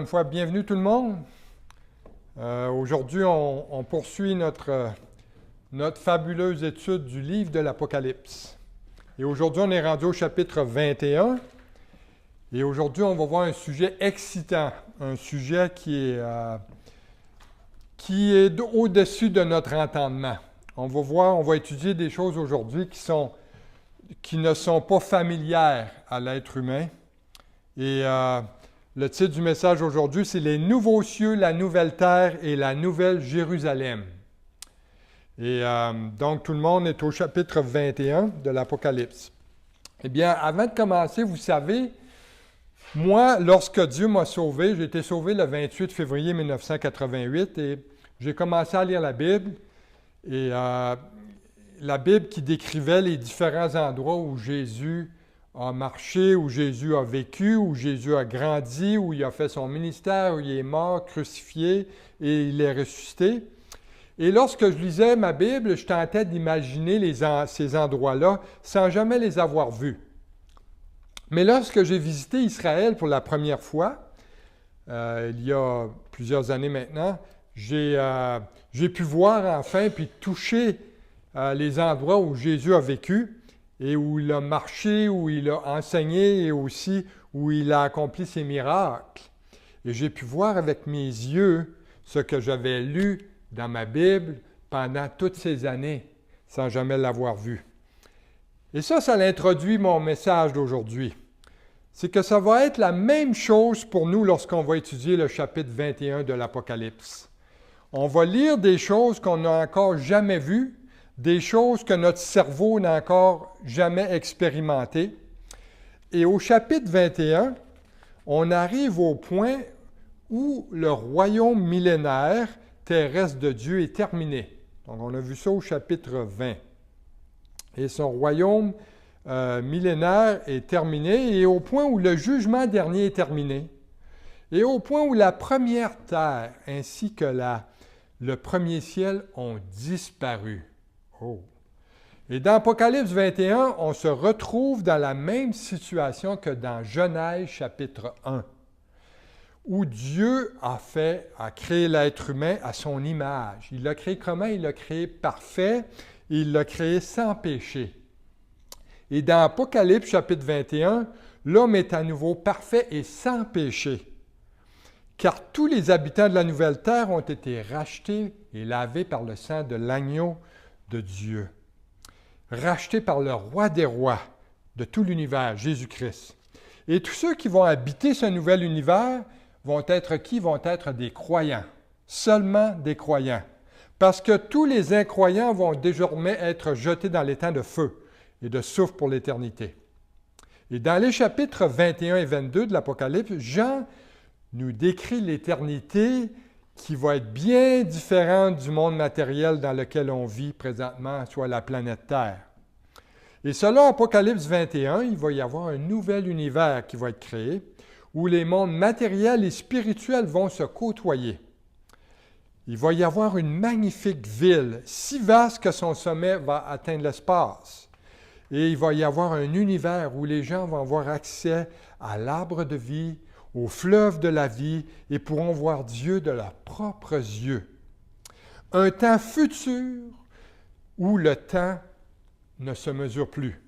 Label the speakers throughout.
Speaker 1: une fois, bienvenue tout le monde. Aujourd'hui, on poursuit notre fabuleuse étude du livre de l'Apocalypse. Et aujourd'hui, on est rendu au chapitre 21. Et aujourd'hui, on va voir un sujet excitant, un sujet qui est au-dessus de notre entendement. On va étudier des choses aujourd'hui qui ne sont pas familières à l'être humain. Et le titre du message aujourd'hui, c'est « Les nouveaux cieux, la nouvelle terre et la nouvelle Jérusalem ». Et donc, tout le monde est au chapitre 21 de l'Apocalypse. Eh bien, avant de commencer, vous savez, moi, lorsque Dieu m'a sauvé, j'ai été sauvé le 28 février 1988 et j'ai commencé à lire la Bible. Et la Bible qui décrivait les différents endroits où Jésus a marché, où Jésus a vécu, où Jésus a grandi, où il a fait son ministère, où il est mort, crucifié et il est ressuscité. Et lorsque je lisais ma Bible, je tentais d'imaginer ces endroits-là sans jamais les avoir vus. Mais lorsque j'ai visité Israël pour la première fois, il y a plusieurs années maintenant, j'ai pu voir enfin puis toucher les endroits où Jésus a vécu et où il a marché, où il a enseigné et aussi où il a accompli ses miracles. Et j'ai pu voir avec mes yeux ce que j'avais lu dans ma Bible pendant toutes ces années, sans jamais l'avoir vu. Et ça l'introduit mon message d'aujourd'hui. C'est que ça va être la même chose pour nous lorsqu'on va étudier le chapitre 21 de l'Apocalypse. On va lire des choses qu'on n'a encore jamais vues, des choses que notre cerveau n'a encore jamais expérimentées. Et au chapitre 21, on arrive au point où le royaume millénaire terrestre de Dieu est terminé. Donc, on a vu ça au chapitre 20. Et son royaume millénaire est terminé, et au point où le jugement dernier est terminé, et au point où la première terre ainsi que le premier ciel ont disparu. Oh. Et dans Apocalypse 21, on se retrouve dans la même situation que dans Genèse chapitre 1, où Dieu a créé l'être humain à son image. Il l'a créé comment? Il l'a créé parfait, il l'a créé sans péché. Et dans Apocalypse chapitre 21, l'homme est à nouveau parfait et sans péché, car tous les habitants de la nouvelle terre ont été rachetés et lavés par le sang de l'agneau de Dieu, rachetés par le roi des rois de tout l'univers, Jésus-Christ. Et tous ceux qui vont habiter ce nouvel univers vont être qui? Vont être des croyants, seulement des croyants, parce que tous les incroyants vont désormais être jetés dans l'étang de feu et de soufre pour l'éternité. Et dans les chapitres 21 et 22 de l'Apocalypse, Jean nous décrit l'éternité qui va être bien différente du monde matériel dans lequel on vit présentement, soit la planète Terre. Et selon Apocalypse 21, il va y avoir un nouvel univers qui va être créé, où les mondes matériels et spirituels vont se côtoyer. Il va y avoir une magnifique ville, si vaste que son sommet va atteindre l'espace. Et il va y avoir un univers où les gens vont avoir accès à l'arbre de vie, au fleuve de la vie et pourront voir Dieu de leurs propres yeux. Un temps futur où le temps ne se mesure plus,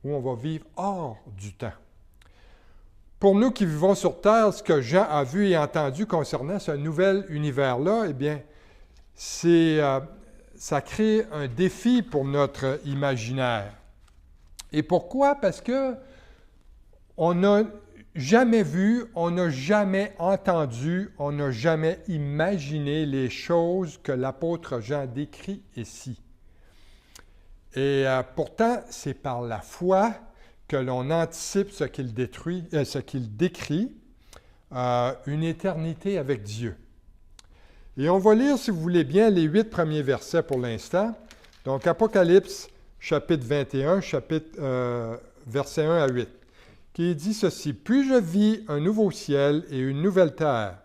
Speaker 1: où on va vivre hors du temps. Pour nous qui vivons sur Terre, ce que Jean a vu et entendu concernant ce nouvel univers-là, eh bien, ça crée un défi pour notre imaginaire. Et pourquoi? Parce que on n'a jamais vu, on n'a jamais entendu, on n'a jamais imaginé les choses que l'apôtre Jean décrit ici. Et pourtant, c'est par la foi que l'on anticipe ce qu'il décrit, une éternité avec Dieu. Et on va lire, si vous voulez bien, les 8 premiers versets pour l'instant. Donc, Apocalypse, chapitre 21, versets 1 à 8. Qui dit ceci: « Puis je vis un nouveau ciel et une nouvelle terre,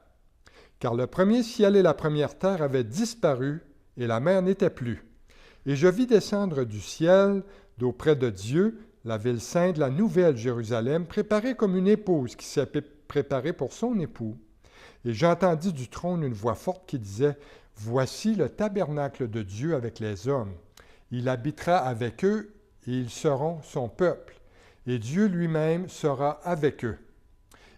Speaker 1: car le premier ciel et la première terre avaient disparu, et la mer n'était plus. Et je vis descendre du ciel, d'auprès de Dieu, la ville sainte, la nouvelle Jérusalem, préparée comme une épouse qui s'est préparée pour son époux. Et j'entendis du trône une voix forte qui disait, « Voici le tabernacle de Dieu avec les hommes. Il habitera avec eux et ils seront son peuple. Et Dieu lui-même sera avec eux.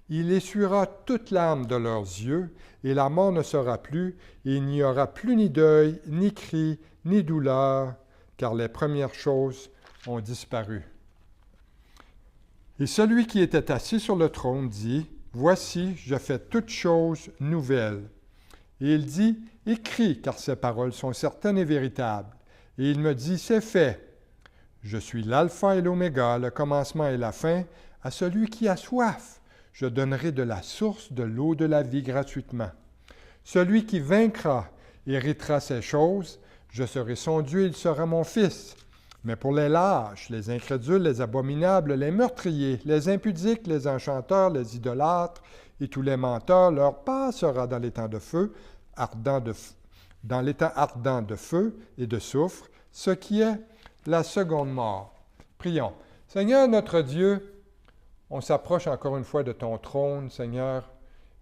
Speaker 1: Il essuiera toute larme de leurs yeux, et la mort ne sera plus, et il n'y aura plus ni deuil, ni cri, ni douleur, car les premières choses ont disparu. » Et celui qui était assis sur le trône dit, « Voici, je fais toutes choses nouvelles. » Et il dit, « Écris, car ces paroles sont certaines et véritables. » Et il me dit, « C'est fait. Je suis l'alpha et l'oméga, le commencement et la fin. À celui qui a soif, je donnerai de la source de l'eau de la vie gratuitement. Celui qui vaincra héritera ces choses. Je serai son Dieu, il sera mon fils. Mais pour les lâches, les incrédules, les abominables, les meurtriers, les impudiques, les enchanteurs, les idolâtres et tous les menteurs, leur part sera dans l'étang de feu, dans l'étang ardent de feu et de soufre, ce qui est la seconde mort. » Prions. Seigneur notre Dieu, on s'approche encore une fois de ton trône, Seigneur,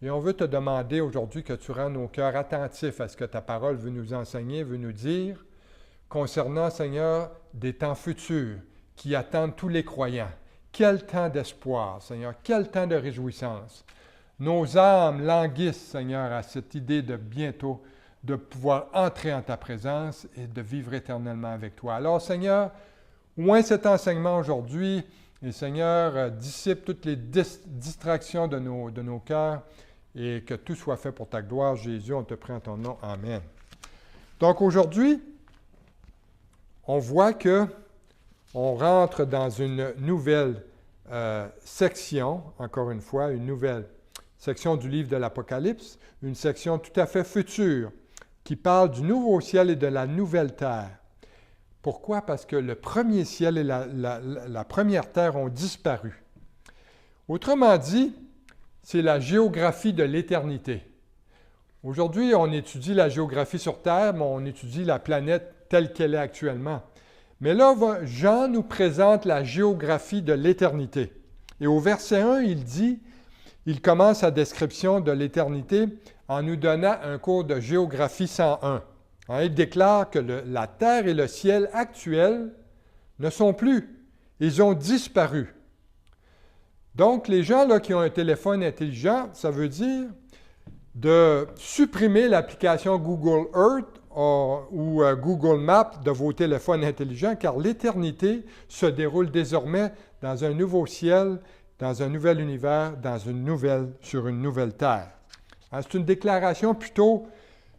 Speaker 1: et on veut te demander aujourd'hui que tu rends nos cœurs attentifs à ce que ta parole veut nous enseigner, veut nous dire, concernant, Seigneur, des temps futurs qui attendent tous les croyants. Quel temps d'espoir, Seigneur, quel temps de réjouissance. Nos âmes languissent, Seigneur, à cette idée de bientôt de pouvoir entrer en ta présence et de vivre éternellement avec toi. Alors, Seigneur, oint cet enseignement aujourd'hui et, Seigneur, dissipe toutes les distractions de nos cœurs et que tout soit fait pour ta gloire. Jésus, on te prie en ton nom. Amen. Donc, aujourd'hui, on voit qu'on rentre dans une nouvelle section, encore une fois, une nouvelle section du livre de l'Apocalypse, une section tout à fait future, qui parle du nouveau ciel et de la nouvelle terre. Pourquoi? Parce que le premier ciel et la première terre ont disparu. Autrement dit, c'est la géographie de l'éternité. Aujourd'hui, on étudie la géographie sur Terre, mais on étudie la planète telle qu'elle est actuellement. Mais là, Jean nous présente la géographie de l'éternité. Et au verset 1, il commence sa description de l'éternité en nous donnant un cours de géographie 101. Il déclare que la terre et le ciel actuels ne sont plus. Ils ont disparu. Donc, les gens là, qui ont un téléphone intelligent, ça veut dire de supprimer l'application Google Earth ou Google Maps de vos téléphones intelligents, car l'éternité se déroule désormais dans un nouveau ciel, dans un nouvel univers, sur une nouvelle terre. C'est une déclaration plutôt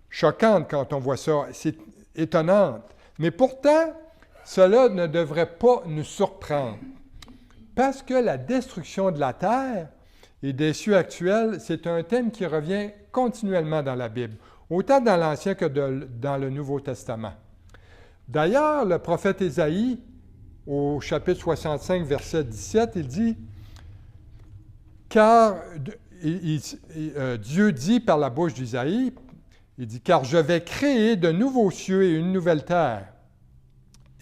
Speaker 1: choquante quand on voit ça, c'est étonnante. Mais pourtant, cela ne devrait pas nous surprendre. Parce que la destruction de la terre et des cieux actuels, c'est un thème qui revient continuellement dans la Bible, autant dans l'Ancien que dans le Nouveau Testament. D'ailleurs, le prophète Ésaïe, au chapitre 65, verset 17, il dit « Car Dieu dit par la bouche d'Isaïe, il dit « Car je vais créer de nouveaux cieux et une nouvelle terre,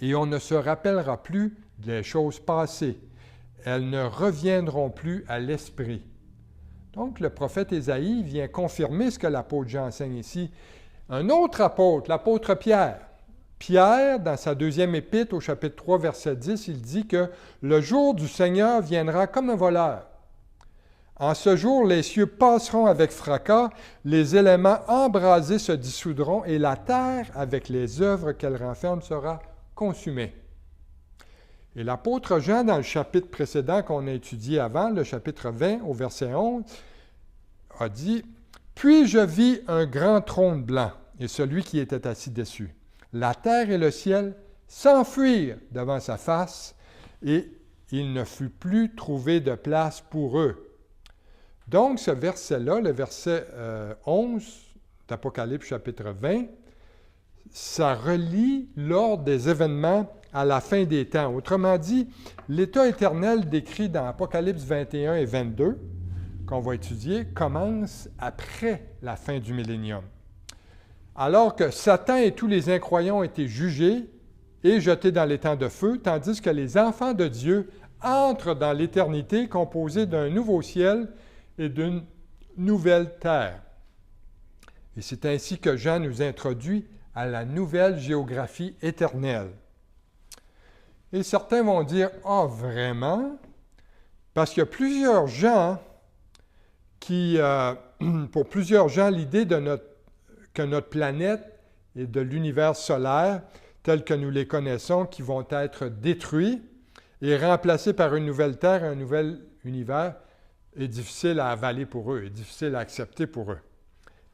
Speaker 1: et on ne se rappellera plus des choses passées. Elles ne reviendront plus à l'esprit. » Donc, le prophète Ésaïe vient confirmer ce que l'apôtre Jean enseigne ici. Un autre apôtre, l'apôtre Pierre. Pierre, dans sa deuxième épître, au chapitre 3, verset 10, il dit que « Le jour du Seigneur viendra comme un voleur. En ce jour, les cieux passeront avec fracas, les éléments embrasés se dissoudront, et la terre, avec les œuvres qu'elle renferme, sera consumée. » Et l'apôtre Jean, dans le chapitre précédent qu'on a étudié avant, le chapitre 20, au verset 11, a dit « Puis je vis un grand trône blanc, et celui qui était assis dessus. La terre et le ciel s'enfuirent devant sa face, et il ne fut plus trouvé de place pour eux. » Donc, ce verset-là, le verset 11 d'Apocalypse chapitre 20, ça relie l'ordre des événements à la fin des temps. Autrement dit, l'état éternel décrit dans Apocalypse 21 et 22, qu'on va étudier, commence après la fin du millénium. Alors que Satan et tous les incroyants ont été jugés et jetés dans l'étang de feu, tandis que les enfants de Dieu entrent dans l'éternité composée d'un nouveau ciel et d'une nouvelle terre. Et c'est ainsi que Jean nous introduit à la nouvelle géographie éternelle. Et certains vont dire, « Ah, vraiment? » Parce qu'il y a plusieurs gens qui, pour plusieurs gens, l'idée que notre planète et de l'univers solaire, tels que nous les connaissons, qui vont être détruits et remplacés par une nouvelle Terre, un nouvel univers, est difficile à avaler pour eux, est difficile à accepter pour eux.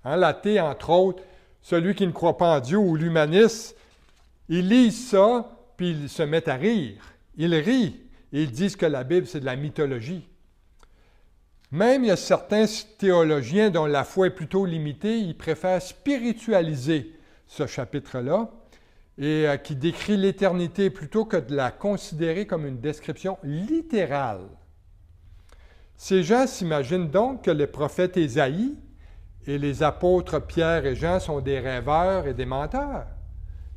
Speaker 1: Hein, l'athée, entre autres, celui qui ne croit pas en Dieu ou l'humaniste, ils lisent ça, puis ils se mettent à rire. Ils rient et ils disent que la Bible, c'est de la mythologie. Même il y a certains théologiens dont la foi est plutôt limitée, ils préfèrent spiritualiser ce chapitre-là et qui décrit l'éternité plutôt que de la considérer comme une description littérale. Ces gens s'imaginent donc que les prophètes Ésaïe et les apôtres Pierre et Jean sont des rêveurs et des menteurs.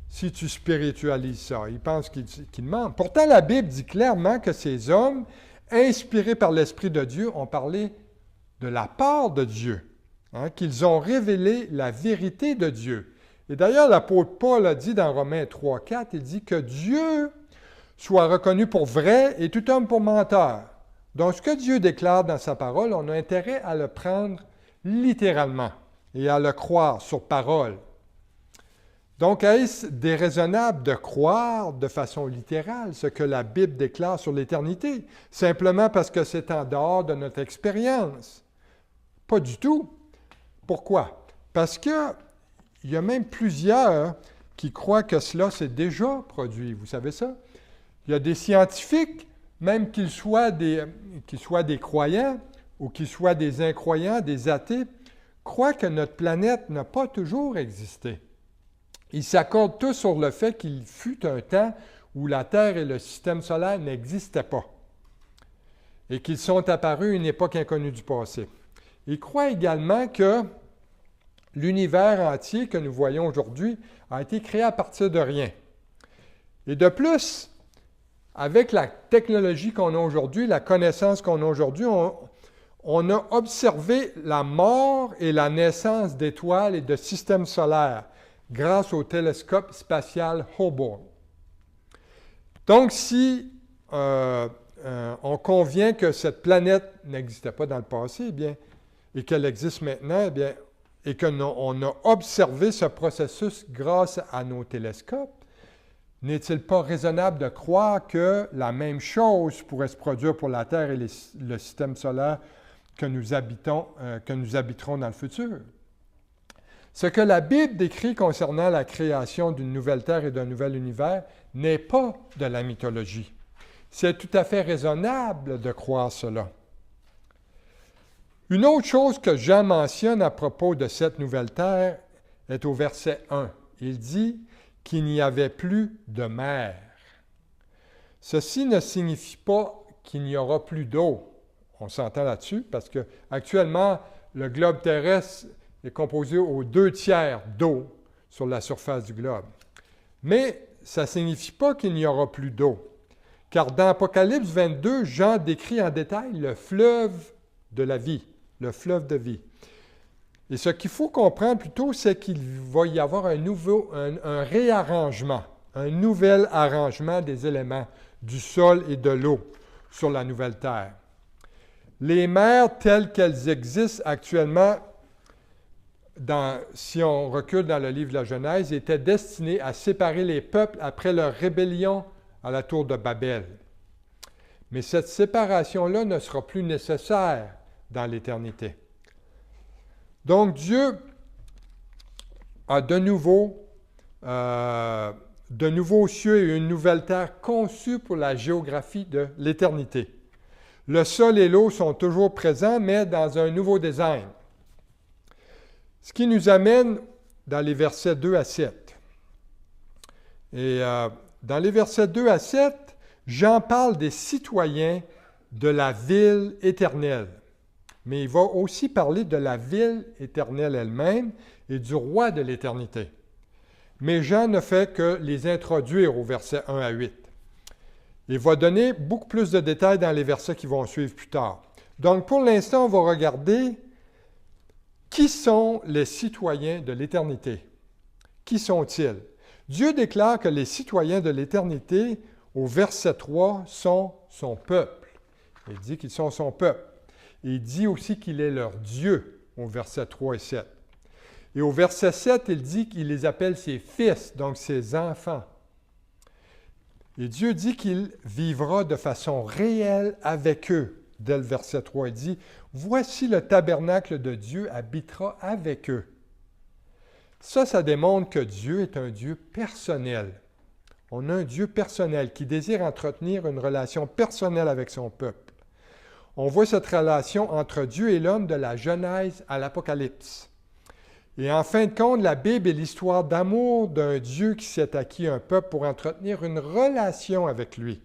Speaker 1: Si tu spiritualises ça, ils pensent qu'ils mentent. Pourtant, la Bible dit clairement que ces hommes, inspirés par l'Esprit de Dieu, ont parlé de la part de Dieu, hein, qu'ils ont révélé la vérité de Dieu. Et d'ailleurs, l'apôtre Paul a dit dans Romains 3,4, il dit que Dieu soit reconnu pour vrai et tout homme pour menteur. Donc, ce que Dieu déclare dans sa parole, on a intérêt à le prendre littéralement et à le croire sur parole. Donc, est-ce déraisonnable de croire de façon littérale ce que la Bible déclare sur l'éternité, simplement parce que c'est en dehors de notre expérience? Pas du tout. Pourquoi? Parce qu'il y a même plusieurs qui croient que cela s'est déjà produit. Vous savez ça? Il y a des scientifiques, même qu'ils soient des croyants ou qu'ils soient des incroyants, des athées, croient que notre planète n'a pas toujours existé. Ils s'accordent tous sur le fait qu'il fut un temps où la Terre et le système solaire n'existaient pas et qu'ils sont apparus à une époque inconnue du passé. Ils croient également que l'univers entier que nous voyons aujourd'hui a été créé à partir de rien. Et de plus, avec la technologie qu'on a aujourd'hui, la connaissance qu'on a aujourd'hui, on a observé la mort et la naissance d'étoiles et de systèmes solaires grâce au télescope spatial Hubble. Donc, si on convient que cette planète n'existait pas dans le passé, eh bien, et qu'elle existe maintenant, eh bien, et qu'on a observé ce processus grâce à nos télescopes, n'est-il pas raisonnable de croire que la même chose pourrait se produire pour la Terre et le système solaire que nous habiterons dans le futur? Ce que la Bible décrit concernant la création d'une nouvelle Terre et d'un nouvel univers n'est pas de la mythologie. C'est tout à fait raisonnable de croire cela. Une autre chose que Jean mentionne à propos de cette nouvelle Terre est au verset 1. Il dit qu'il n'y avait plus de mer. Ceci ne signifie pas qu'il n'y aura plus d'eau. On s'entend là-dessus parce qu'actuellement, le globe terrestre est composé aux 2/3 d'eau sur la surface du globe. Mais ça ne signifie pas qu'il n'y aura plus d'eau. Car dans Apocalypse 22, Jean décrit en détail le fleuve de la vie, le fleuve de vie. Et ce qu'il faut comprendre plutôt, c'est qu'il va y avoir un réarrangement, un nouvel arrangement des éléments du sol et de l'eau sur la nouvelle terre. Les mers telles qu'elles existent actuellement, si on recule dans le livre de la Genèse, étaient destinées à séparer les peuples après leur rébellion à la tour de Babel. Mais cette séparation-là ne sera plus nécessaire dans l'éternité. Donc Dieu a de nouveaux cieux et une nouvelle terre conçus pour la géographie de l'éternité. Le sol et l'eau sont toujours présents, mais dans un nouveau design. Ce qui nous amène dans les versets 2 à 7. Et dans les versets 2 à 7, Jean parle des citoyens de la ville éternelle. Mais il va aussi parler de la ville éternelle elle-même et du roi de l'éternité. Mais Jean ne fait que les introduire au verset 1 à 8. Il va donner beaucoup plus de détails dans les versets qui vont suivre plus tard. Donc, pour l'instant, on va regarder Qui sont les citoyens de l'éternité? Qui sont-ils? Dieu déclare que les citoyens de l'éternité, au verset 3, sont son peuple. Il dit qu'ils sont son peuple. Il dit aussi qu'il est leur Dieu, au verset 3 et 7. Et au verset 7, il dit qu'il les appelle ses fils, donc ses enfants. Et Dieu dit qu'il vivra de façon réelle avec eux. Dès le verset 3, il dit, « Voici le tabernacle de Dieu habitera avec eux. » Ça démontre que Dieu est un Dieu personnel. On a un Dieu personnel qui désire entretenir une relation personnelle avec son peuple. On voit cette relation entre Dieu et l'homme de la Genèse à l'Apocalypse. Et en fin de compte, la Bible est l'histoire d'amour d'un Dieu qui s'est acquis un peuple pour entretenir une relation avec lui.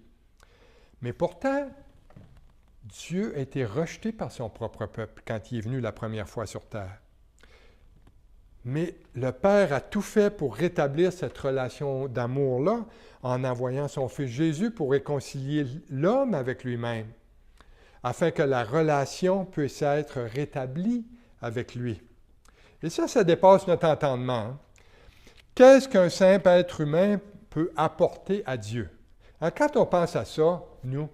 Speaker 1: Mais pourtant, Dieu a été rejeté par son propre peuple quand il est venu la première fois sur terre. Mais le Père a tout fait pour rétablir cette relation d'amour-là en envoyant son Fils Jésus pour réconcilier l'homme avec lui-même, afin que la relation puisse être rétablie avec lui. Et ça dépasse notre entendement. Hein? Qu'est-ce qu'un simple être humain peut apporter à Dieu? Alors, quand on pense à ça, nous,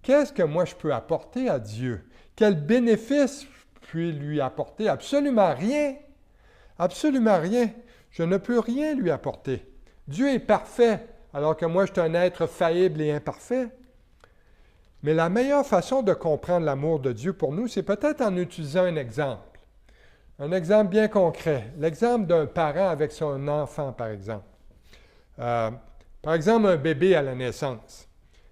Speaker 1: qu'est-ce que moi je peux apporter à Dieu? Quel bénéfice je peux lui apporter? Absolument rien. Absolument rien. Je ne peux rien lui apporter. Dieu est parfait, alors que moi je suis un être faillible et imparfait. Mais la meilleure façon de comprendre l'amour de Dieu pour nous, c'est peut-être en utilisant un exemple. Un exemple bien concret. L'exemple d'un parent avec son enfant, par exemple. Par exemple, un bébé à la naissance.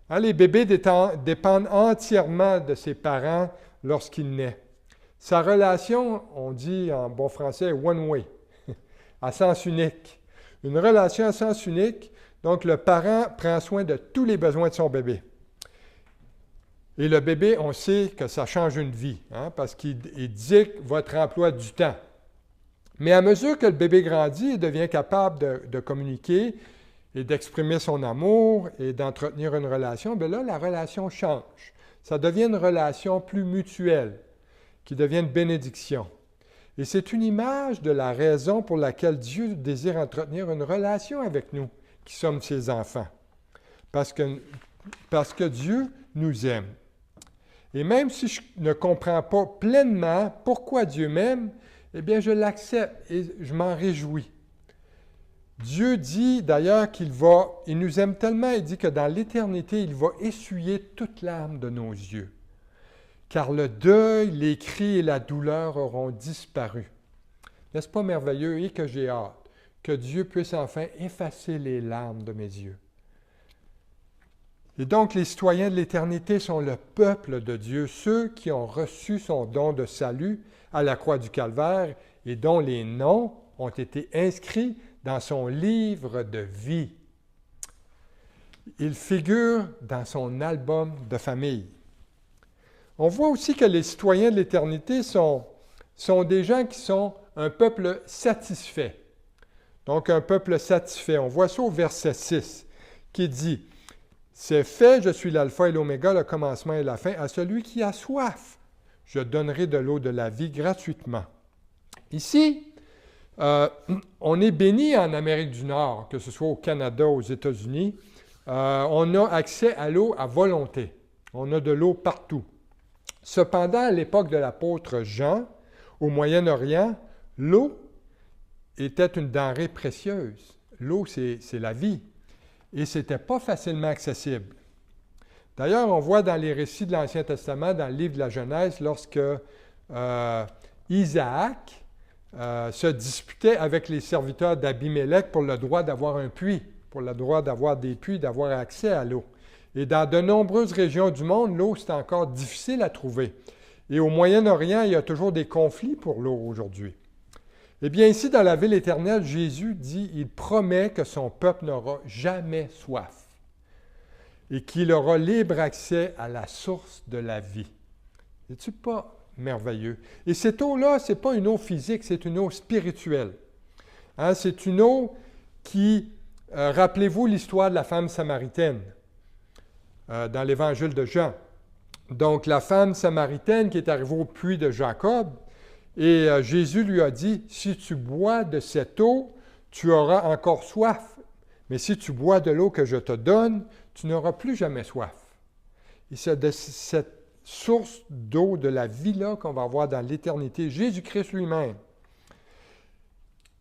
Speaker 1: Hein, les bébés dépendent entièrement de ses parents lorsqu'il naît. Sa relation, on dit en bon français, one way, à sens unique. Une relation à sens unique, donc le parent prend soin de tous les besoins de son bébé. Et le bébé, on sait que ça change une vie, hein, parce qu'il dicte votre emploi du temps. Mais à mesure que le bébé grandit, il devient capable de communiquer et d'exprimer son amour et d'entretenir une relation, bien là, la relation change. Ça devient une relation plus mutuelle, qui devient une bénédiction. Et c'est une image de la raison pour laquelle Dieu désire entretenir une relation avec nous, qui sommes ses enfants. Parce que Dieu nous aime. Et même si je ne comprends pas pleinement pourquoi Dieu m'aime, eh bien, je l'accepte et je m'en réjouis. Dieu dit d'ailleurs qu'il nous aime tellement, il dit que dans l'éternité, il va essuyer toute larme de nos yeux. Car le deuil, les cris et la douleur auront disparu. N'est-ce pas merveilleux et que j'ai hâte que Dieu puisse enfin effacer les larmes de mes yeux. Et donc, les citoyens de l'éternité sont le peuple de Dieu, ceux qui ont reçu son don de salut à la croix du Calvaire et dont les noms ont été inscrits dans son livre de vie. Ils figurent dans son album de famille. On voit aussi que les citoyens de l'éternité sont des gens qui sont un peuple satisfait. Donc, un peuple satisfait. On voit ça au verset 6, qui dit « C'est fait, je suis l'alpha et l'oméga, le commencement et la fin. À celui qui a soif, je donnerai de l'eau de la vie gratuitement. » Ici, on est béni en Amérique du Nord, que ce soit au Canada, aux États-Unis. On a accès à l'eau à volonté. On a de l'eau partout. Cependant, à l'époque de l'apôtre Jean, au Moyen-Orient, l'eau était une denrée précieuse. L'eau, c'est la vie. Et ce n'était pas facilement accessible. D'ailleurs, on voit dans les récits de l'Ancien Testament, dans le livre de la Genèse, lorsque Isaac se disputait avec les serviteurs d'Abimélec pour le droit d'avoir un puits, pour le droit d'avoir des puits, d'avoir accès à l'eau. Et dans de nombreuses régions du monde, l'eau, c'est encore difficile à trouver. Et au Moyen-Orient, il y a toujours des conflits pour l'eau aujourd'hui. Eh bien, ici, dans la ville éternelle, Jésus dit, il promet que son peuple n'aura jamais soif et qu'il aura libre accès à la source de la vie. N'est-ce pas merveilleux? Et cette eau-là, ce n'est pas une eau physique, c'est une eau spirituelle. Hein, c'est une eau qui, rappelez-vous l'histoire de la femme samaritaine dans l'Évangile de Jean. Donc, la femme samaritaine qui est arrivée au puits de Jacob, Et Jésus lui a dit, « Si tu bois de cette eau, tu auras encore soif. Mais si tu bois de l'eau que je te donne, tu n'auras plus jamais soif. » Et c'est de cette source d'eau de la vie-là qu'on va avoir dans l'éternité, Jésus-Christ lui-même.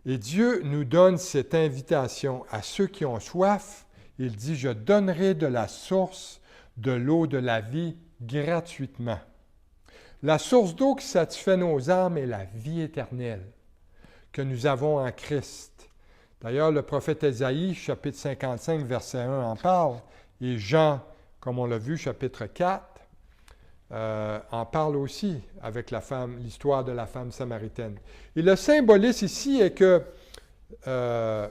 Speaker 1: Et Dieu nous donne cette invitation à ceux qui ont soif. Il dit, « Je donnerai de la source de l'eau de la vie gratuitement. » La source d'eau qui satisfait nos âmes est la vie éternelle que nous avons en Christ. D'ailleurs, le prophète Ésaïe, chapitre 55, verset 1, en parle, et Jean, comme on l'a vu, chapitre 4, en parle aussi avec la femme, l'histoire de la femme samaritaine. Et le symbolisme ici est que,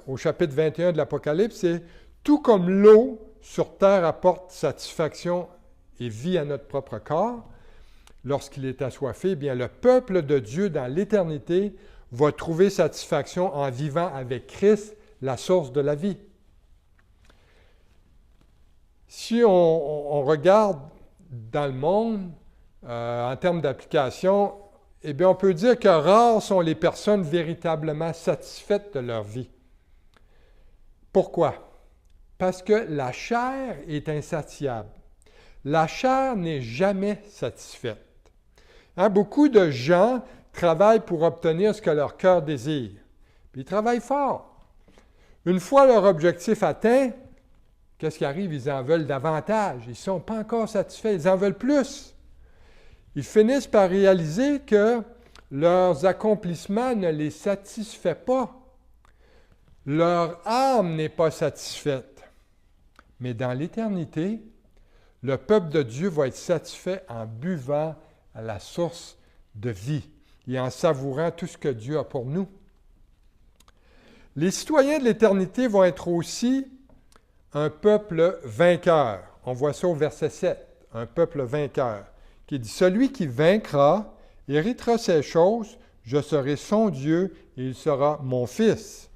Speaker 1: au chapitre 21 de l'Apocalypse, c'est tout comme l'eau sur terre apporte satisfaction et vie à notre propre corps, lorsqu'il est assoiffé, eh bien, le peuple de Dieu dans l'éternité va trouver satisfaction en vivant avec Christ, la source de la vie. Si on regarde dans le monde, en termes d'application, eh bien, on peut dire que rares sont les personnes véritablement satisfaites de leur vie. Pourquoi? Parce que la chair est insatiable. La chair n'est jamais satisfaite. Beaucoup de gens travaillent pour obtenir ce que leur cœur désire. Puis ils travaillent fort. Une fois leur objectif atteint, qu'est-ce qui arrive? Ils en veulent davantage. Ils ne sont pas encore satisfaits. Ils en veulent plus. Ils finissent par réaliser que leurs accomplissements ne les satisfait pas. Leur âme n'est pas satisfaite. Mais dans l'éternité, le peuple de Dieu va être satisfait en buvant à la source de vie et en savourant tout ce que Dieu a pour nous. Les citoyens de l'éternité vont être aussi un peuple vainqueur. On voit ça au verset 7, un peuple vainqueur, qui dit « Celui qui vaincra héritera ces choses, je serai son Dieu et il sera mon fils. »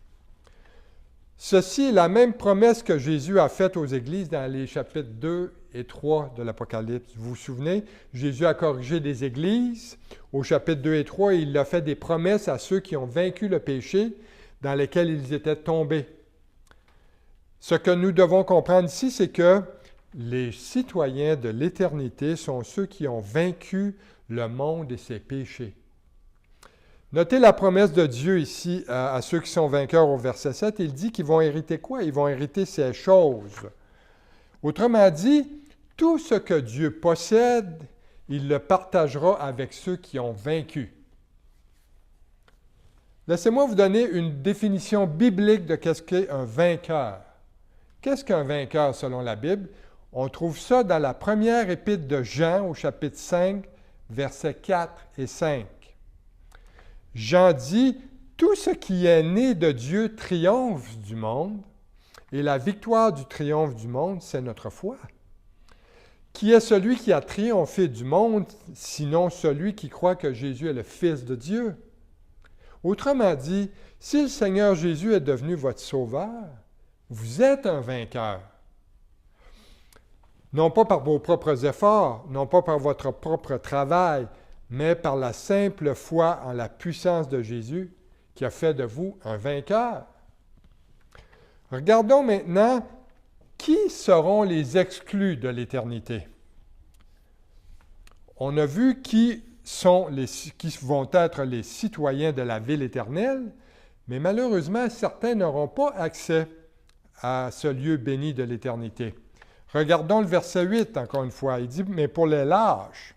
Speaker 1: Ceci est la même promesse que Jésus a faite aux églises dans les chapitres 2 et 3 de l'Apocalypse. Vous vous souvenez, Jésus a corrigé des églises. Au chapitre 2 et 3, il a fait des promesses à ceux qui ont vaincu le péché dans lesquels ils étaient tombés. Ce que nous devons comprendre ici, c'est que les citoyens de l'éternité sont ceux qui ont vaincu le monde et ses péchés. Notez la promesse de Dieu ici à ceux qui sont vainqueurs au verset 7. Il dit qu'ils vont hériter quoi? Ils vont hériter ces choses. Autrement dit, tout ce que Dieu possède, il le partagera avec ceux qui ont vaincu. Laissez-moi vous donner une définition biblique de qu'est-ce qu'est un vainqueur. Qu'est-ce qu'un vainqueur selon la Bible? On trouve ça dans la première épître de Jean au chapitre 5, versets 4 et 5. Jean dit, « Tout ce qui est né de Dieu triomphe du monde, et la victoire du triomphe du monde, c'est notre foi. Qui est celui qui a triomphé du monde, sinon celui qui croit que Jésus est le Fils de Dieu? » Autrement dit, si le Seigneur Jésus est devenu votre sauveur, vous êtes un vainqueur. Non pas par vos propres efforts, non pas par votre propre travail, mais par la simple foi en la puissance de Jésus qui a fait de vous un vainqueur. Regardons maintenant qui seront les exclus de l'éternité. On a vu qui vont être les citoyens de la ville éternelle, mais malheureusement, certains n'auront pas accès à ce lieu béni de l'éternité. Regardons le verset 8, encore une fois. Il dit, « Mais pour les lâches,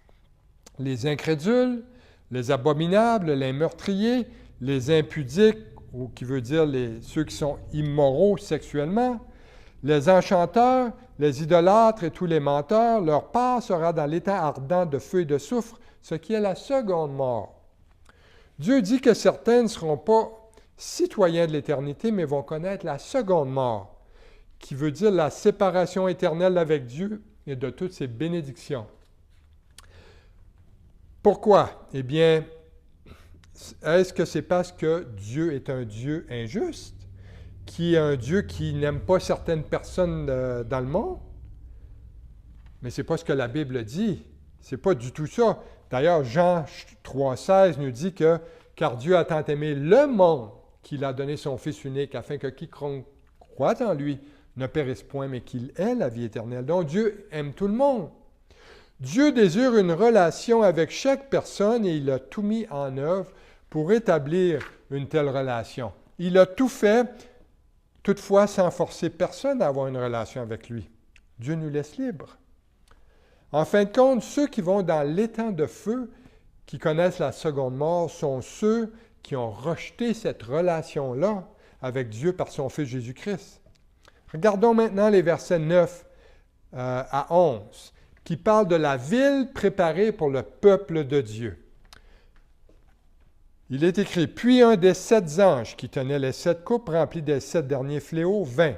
Speaker 1: les incrédules, les abominables, les meurtriers, les impudiques, ou qui veut dire ceux qui sont immoraux sexuellement, les enchanteurs, les idolâtres et tous les menteurs, leur part sera dans l'étang ardent de feu et de soufre, ce qui est la seconde mort. » Dieu dit que certains ne seront pas citoyens de l'éternité, mais vont connaître la seconde mort, qui veut dire la séparation éternelle avec Dieu et de toutes ses bénédictions. Pourquoi? Eh bien, est-ce que c'est parce que Dieu est un Dieu injuste, qui est un Dieu qui n'aime pas certaines personnes dans le monde? Mais ce n'est pas ce que la Bible dit. Ce n'est pas du tout ça. D'ailleurs, Jean 3,16 nous dit que « Car Dieu a tant aimé le monde qu'il a donné son Fils unique, afin que quiconque croit en lui ne périsse point, mais qu'il ait la vie éternelle. » Donc Dieu aime tout le monde. Dieu désire une relation avec chaque personne et il a tout mis en œuvre pour établir une telle relation. Il a tout fait, toutefois sans forcer personne à avoir une relation avec lui. Dieu nous laisse libres. En fin de compte, ceux qui vont dans l'étang de feu, qui connaissent la seconde mort, sont ceux qui ont rejeté cette relation-là avec Dieu par son Fils Jésus-Christ. Regardons maintenant les versets 9 à 11, qui parlent de la ville préparée pour le peuple de Dieu. Il est écrit, « Puis un des 7 anges qui tenait les 7 coupes remplies des 7 derniers fléaux vint,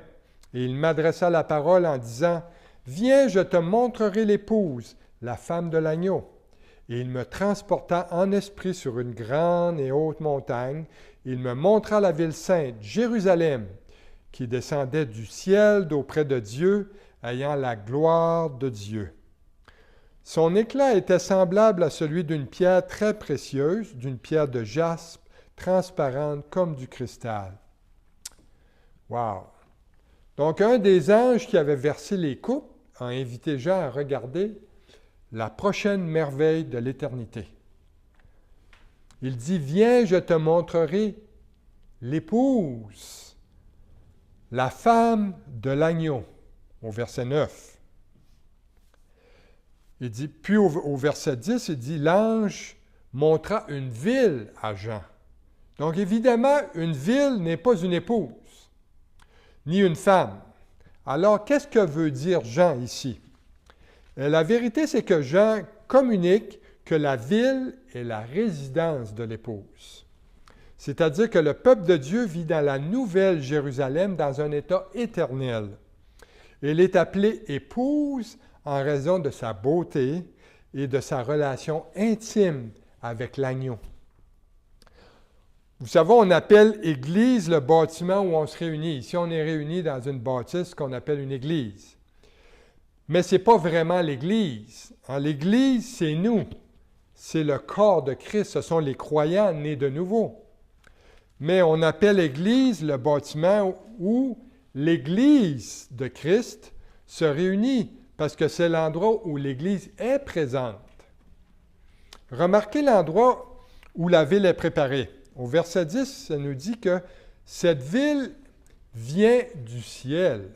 Speaker 1: et il m'adressa la parole en disant, « Viens, je te montrerai l'épouse, la femme de l'agneau. » Et il me transporta en esprit sur une grande et haute montagne. Il me montra la ville sainte, Jérusalem, qui descendait du ciel d'auprès de Dieu, ayant la gloire de Dieu. Son éclat était semblable à celui d'une pierre très précieuse, d'une pierre de jaspe, transparente comme du cristal. Wow! Donc, un des anges qui avait versé les coupes a invité Jean à regarder la prochaine merveille de l'éternité. Il dit, « Viens, je te montrerai l'épouse, la femme de l'agneau. » Au verset 9. Il dit, puis au verset 10, il dit, « L'ange montra une ville à Jean. » Donc, évidemment, une ville n'est pas une épouse, ni une femme. Alors, qu'est-ce que veut dire Jean ici? La vérité, c'est que Jean communique que la ville est la résidence de l'épouse. C'est-à-dire que le peuple de Dieu vit dans la nouvelle Jérusalem dans un état éternel. Elle est appelée épouse en raison de sa beauté et de sa relation intime avec l'agneau. Vous savez, on appelle église le bâtiment où on se réunit. Ici, on est réunis dans une bâtisse qu'on appelle une église. Mais ce n'est pas vraiment l'Église. L'Église, c'est nous. C'est le corps de Christ. Ce sont les croyants nés de nouveau. Mais on appelle Église le bâtiment où l'Église de Christ se réunit, parce que c'est l'endroit où l'Église est présente. Remarquez l'endroit où la ville est préparée. Au verset 10, ça nous dit que cette ville vient du ciel.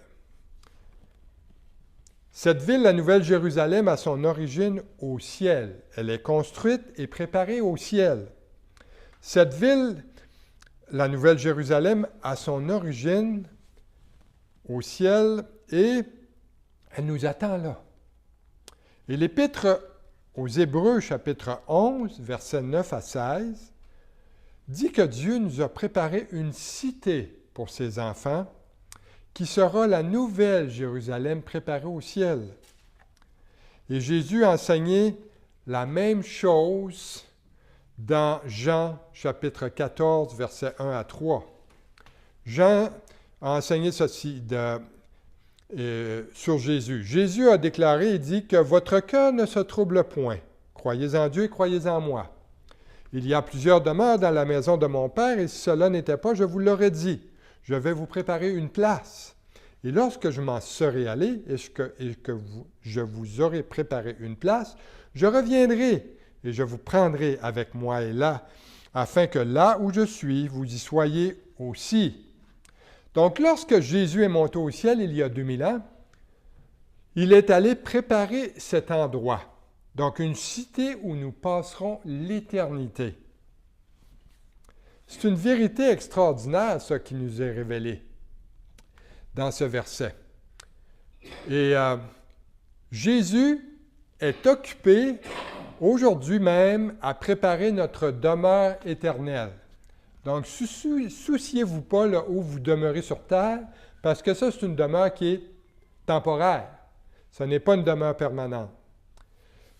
Speaker 1: Cette ville, la Nouvelle Jérusalem, a son origine au ciel. Elle est construite et préparée au ciel. Cette ville, la Nouvelle Jérusalem, a son origine au ciel et elle nous attend là. Et l'Épître aux Hébreux, chapitre 11, versets 9 à 16, dit que Dieu nous a préparé une cité pour ses enfants, qui sera la nouvelle Jérusalem préparée au ciel. Et Jésus a enseigné la même chose dans Jean, chapitre 14, versets 1 à 3. Jean a enseigné ceci sur Jésus. Jésus a déclaré et dit que « Votre cœur ne se trouble point. Croyez en Dieu et croyez en moi. Il y a plusieurs demeures dans la maison de mon Père, et si cela n'était pas, je vous l'aurais dit. Je vais vous préparer une place. Et lorsque je m'en serai allé je vous aurai préparé une place, je reviendrai et je vous prendrai avec moi et là, afin que là où je suis, vous y soyez aussi. » Donc, lorsque Jésus est monté au ciel il y a 2000 ans, il est allé préparer cet endroit. Donc, une cité où nous passerons l'éternité. C'est une vérité extraordinaire, ça, qui nous est révélé dans ce verset. Et Jésus est occupé aujourd'hui même à préparer notre demeure éternelle. Donc, souciez-vous pas là où vous demeurez sur terre, parce que ça, c'est une demeure qui est temporaire. Ce n'est pas une demeure permanente.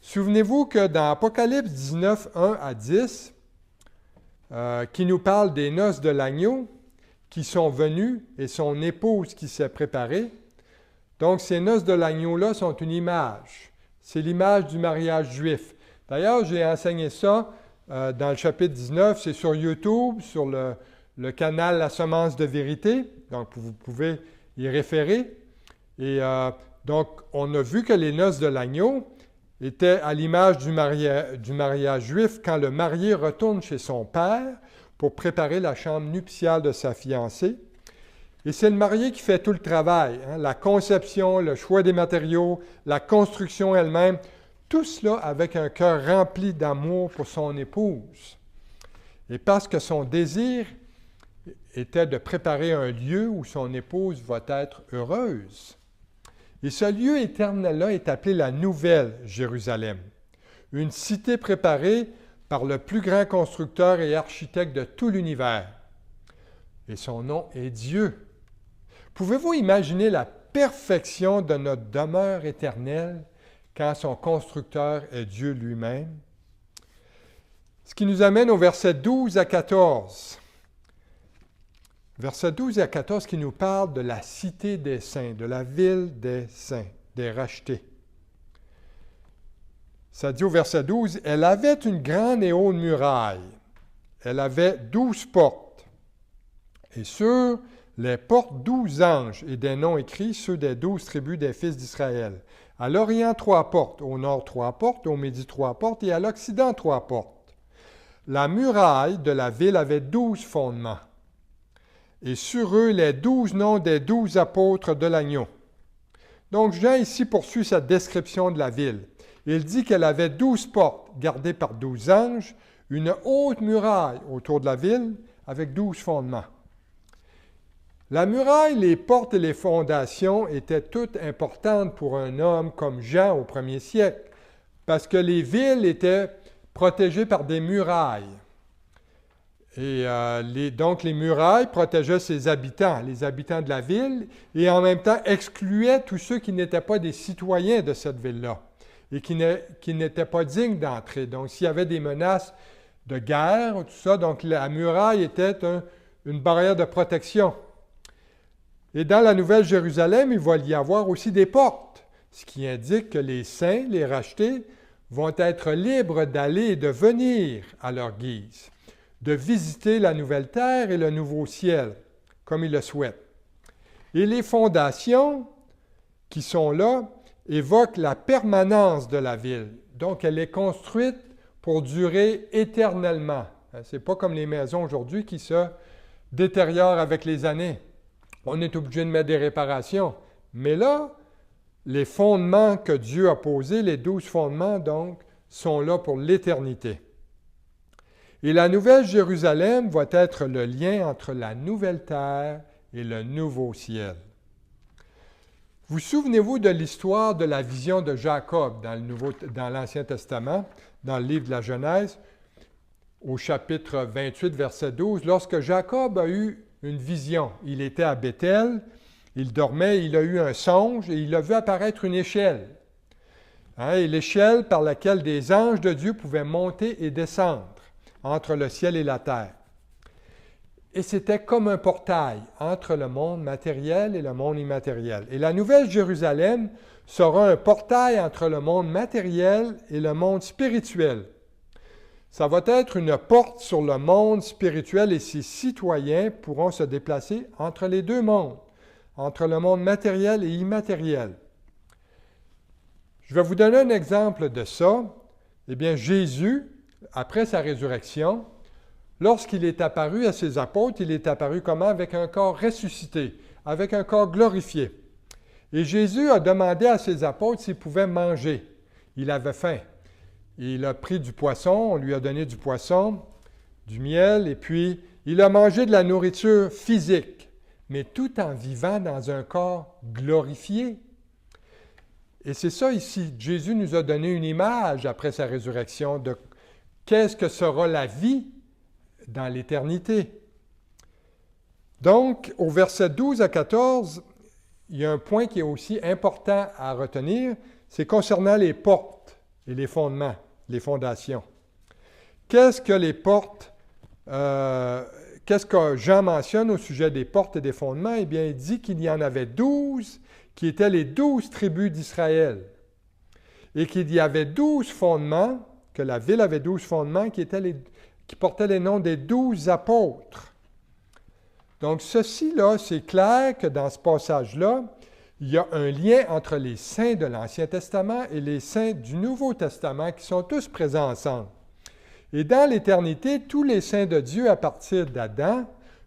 Speaker 1: Souvenez-vous que dans Apocalypse 19, 1 à 10, qui nous parle des noces de l'agneau qui sont venues et son épouse qui s'est préparée. Donc, ces noces de l'agneau-là sont une image. C'est l'image du mariage juif. D'ailleurs, j'ai enseigné ça dans le chapitre 19, c'est sur YouTube, sur le canal La Semence de Vérité, donc vous pouvez y référer. Et donc, on a vu que les noces de l'agneau étaient à l'image du mariage juif quand le marié retourne chez son père pour préparer la chambre nuptiale de sa fiancée. Et c'est le marié qui fait tout le travail, hein, la conception, le choix des matériaux, la construction elle-même, tout cela avec un cœur rempli d'amour pour son épouse. Et parce que son désir était de préparer un lieu où son épouse va être heureuse. Et ce lieu éternel-là est appelé la Nouvelle Jérusalem, une cité préparée par le plus grand constructeur et architecte de tout l'univers. Et son nom est Dieu. Pouvez-vous imaginer la perfection de notre demeure éternelle quand son constructeur est Dieu lui-même? Ce qui nous amène au verset 12 à 14. Versets 12 à 14 qui nous parle de la cité des saints, de la ville des saints, des rachetés. Ça dit au verset 12, « Elle avait une grande et haute muraille. Elle avait 12 portes. Et sur les portes 12 anges et des noms écrits, ceux des 12 tribus des fils d'Israël. À l'Orient, 3 portes, au Nord, 3 portes, au Midi, 3 portes, et à l'Occident, 3 portes. La muraille de la ville avait 12 fondements. Et sur eux, les 12 noms des 12 apôtres de l'agneau. » Donc, Jean ici poursuit sa description de la ville. Il dit qu'elle avait 12 portes gardées par 12 anges, une haute muraille autour de la ville avec 12 fondements. La muraille, les portes et les fondations étaient toutes importantes pour un homme comme Jean au 1er siècle, parce que les villes étaient protégées par des murailles. Et donc, les murailles protégeaient ses habitants, les habitants de la ville, et en même temps excluaient tous ceux qui n'étaient pas des citoyens de cette ville-là et qui n'étaient pas dignes d'entrer. Donc, s'il y avait des menaces de guerre, tout ça, donc la muraille était une barrière de protection. Et dans la Nouvelle Jérusalem, il va y avoir aussi des portes, ce qui indique que les saints, les rachetés, vont être libres d'aller et de venir à leur guise, de visiter la nouvelle terre et le nouveau ciel, comme ils le souhaitent. Et les fondations qui sont là évoquent la permanence de la ville. Donc, elle est construite pour durer éternellement. Ce n'est pas comme les maisons aujourd'hui qui se détériorent avec les années. On est obligé de mettre des réparations. Mais là, les fondements que Dieu a posés, les 12 fondements, donc, sont là pour l'éternité. Et la Nouvelle Jérusalem va être le lien entre la nouvelle terre et le nouveau ciel. Vous souvenez-vous de l'histoire de la vision de Jacob dans l'Ancien Testament, dans le livre de la Genèse, au chapitre 28, verset 12, lorsque Jacob a eu une vision. Il était à Béthel, il dormait, il a eu un songe et il a vu apparaître une échelle. Et l'échelle par laquelle des anges de Dieu pouvaient monter et descendre entre le ciel et la terre. Et c'était comme un portail entre le monde matériel et le monde immatériel. Et la Nouvelle Jérusalem sera un portail entre le monde matériel et le monde spirituel. Ça va être une porte sur le monde spirituel et ses citoyens pourront se déplacer entre les deux mondes, entre le monde matériel et immatériel. Je vais vous donner un exemple de ça. Eh bien, Jésus, après sa résurrection, lorsqu'il est apparu à ses apôtres, il est apparu comment? Avec un corps ressuscité, avec un corps glorifié. Et Jésus a demandé à ses apôtres s'ils pouvaient manger. Il avait faim. Il a pris du poisson, on lui a donné du poisson, du miel, et puis il a mangé de la nourriture physique, mais tout en vivant dans un corps glorifié. Et c'est ça ici. Jésus nous a donné une image après sa résurrection de qu'est-ce que sera la vie dans l'éternité. Donc, au verset 12 à 14, il y a un point qui est aussi important à retenir, c'est concernant les portes et les fondements, les fondations. Qu'est-ce que les portes, qu'est-ce que Jean mentionne au sujet des portes et des fondements? Eh bien, il dit qu'il y en avait 12 qui étaient les 12 tribus d'Israël et qu'il y avait 12 fondements que la ville avait 12 fondements qui portaient les noms des 12 apôtres. Donc, ceci-là, c'est clair que dans ce passage-là, il y a un lien entre les saints de l'Ancien Testament et les saints du Nouveau Testament qui sont tous présents ensemble. Et dans l'éternité, tous les saints de Dieu, à partir d'Adam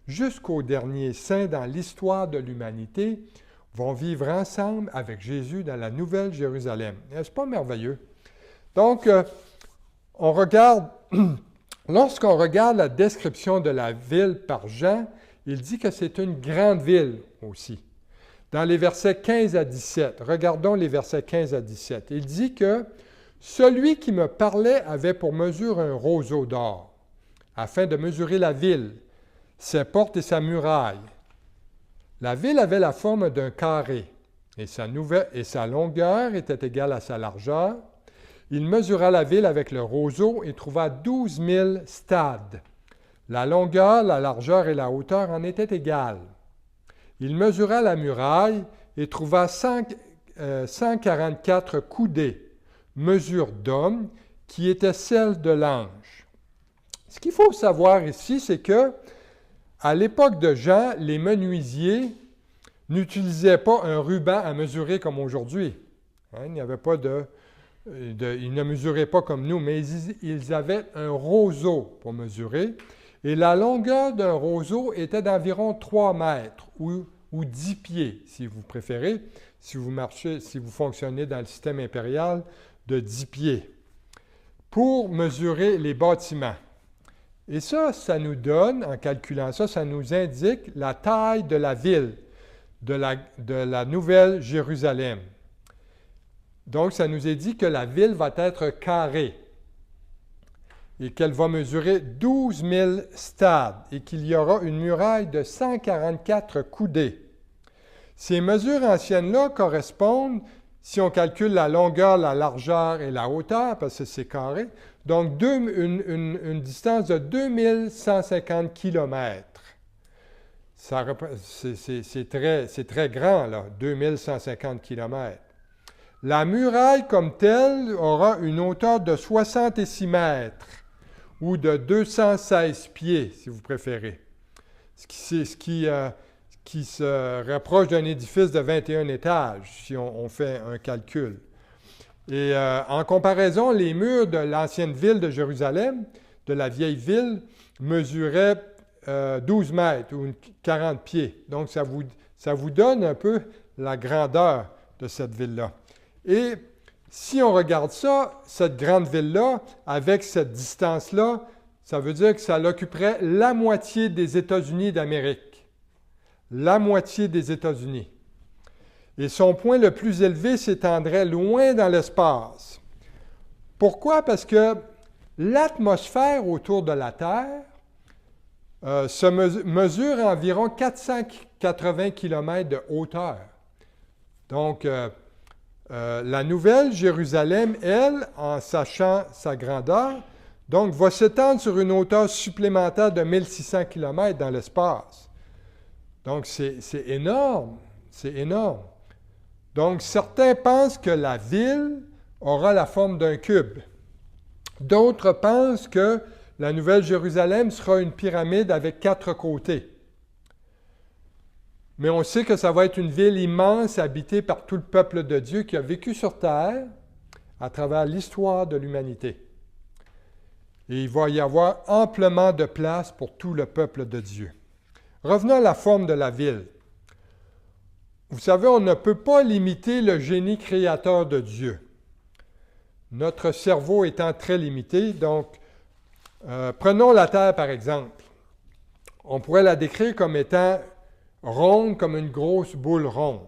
Speaker 1: jusqu'au dernier saint dans l'histoire de l'humanité, vont vivre ensemble avec Jésus dans la Nouvelle Jérusalem. N'est-ce pas merveilleux? Donc, lorsqu'on regarde la description de la ville par Jean, il dit que c'est une grande ville aussi. Dans les versets 15 à 17, regardons les versets 15 à 17. Il dit que « Celui qui me parlait avait pour mesure un roseau d'or, afin de mesurer la ville, ses portes et sa muraille. La ville avait la forme d'un carré, et sa longueur était égale à sa largeur. Il mesura la ville avec le roseau et trouva 12 000 stades. La longueur, la largeur et la hauteur en étaient égales. Il mesura la muraille et trouva 144 coudées, mesure d'homme, qui était celle de l'ange. » Ce qu'il faut savoir ici, c'est que à l'époque de Jean, les menuisiers n'utilisaient pas un ruban à mesurer comme aujourd'hui. Il n'y avait pas ils ne mesuraient pas comme nous, mais ils avaient un roseau pour mesurer. Et la longueur d'un roseau était d'environ 3 mètres ou 10 pieds, si vous préférez, si vous fonctionnez dans le système impérial, de 10 pieds, pour mesurer les bâtiments. Et ça nous donne, en calculant ça, ça nous indique la taille de la ville, de la Nouvelle Jérusalem. Donc, ça nous est dit que la ville va être carrée et qu'elle va mesurer 12 000 stades et qu'il y aura une muraille de 144 coudées. Ces mesures anciennes-là correspondent, si on calcule la longueur, la largeur et la hauteur, parce que c'est carré, donc une distance de 2150 km. C'est très grand, là, 2150 km. La muraille comme telle aura une hauteur de 66 mètres ou de 216 pieds, si vous préférez, ce qui se rapproche d'un édifice de 21 étages, si on fait un calcul. Et en comparaison, les murs de l'ancienne ville de Jérusalem, de la vieille ville, mesuraient 12 mètres ou 40 pieds. Donc, ça vous donne un peu la grandeur de cette ville-là. Et si on regarde ça, cette grande ville-là, avec cette distance-là, ça veut dire que ça occuperait la moitié des États-Unis d'Amérique. La moitié des États-Unis. Et son point le plus élevé s'étendrait loin dans l'espace. Pourquoi? Parce que l'atmosphère autour de la Terre se mesure à environ 480 km de hauteur. Donc, la Nouvelle Jérusalem, elle, en sachant sa grandeur, donc va s'étendre sur une hauteur supplémentaire de 1600 km dans l'espace. Donc, c'est énorme, c'est énorme. Donc, certains pensent que la ville aura la forme d'un cube. D'autres pensent que la Nouvelle Jérusalem sera une pyramide avec 4 côtés. Mais on sait que ça va être une ville immense habitée par tout le peuple de Dieu qui a vécu sur terre à travers l'histoire de l'humanité. Et il va y avoir amplement de place pour tout le peuple de Dieu. Revenons à la forme de la ville. Vous savez, on ne peut pas limiter le génie créateur de Dieu. Notre cerveau étant très limité, donc, prenons la Terre par exemple. On pourrait la décrire comme étant ronde comme une grosse boule ronde.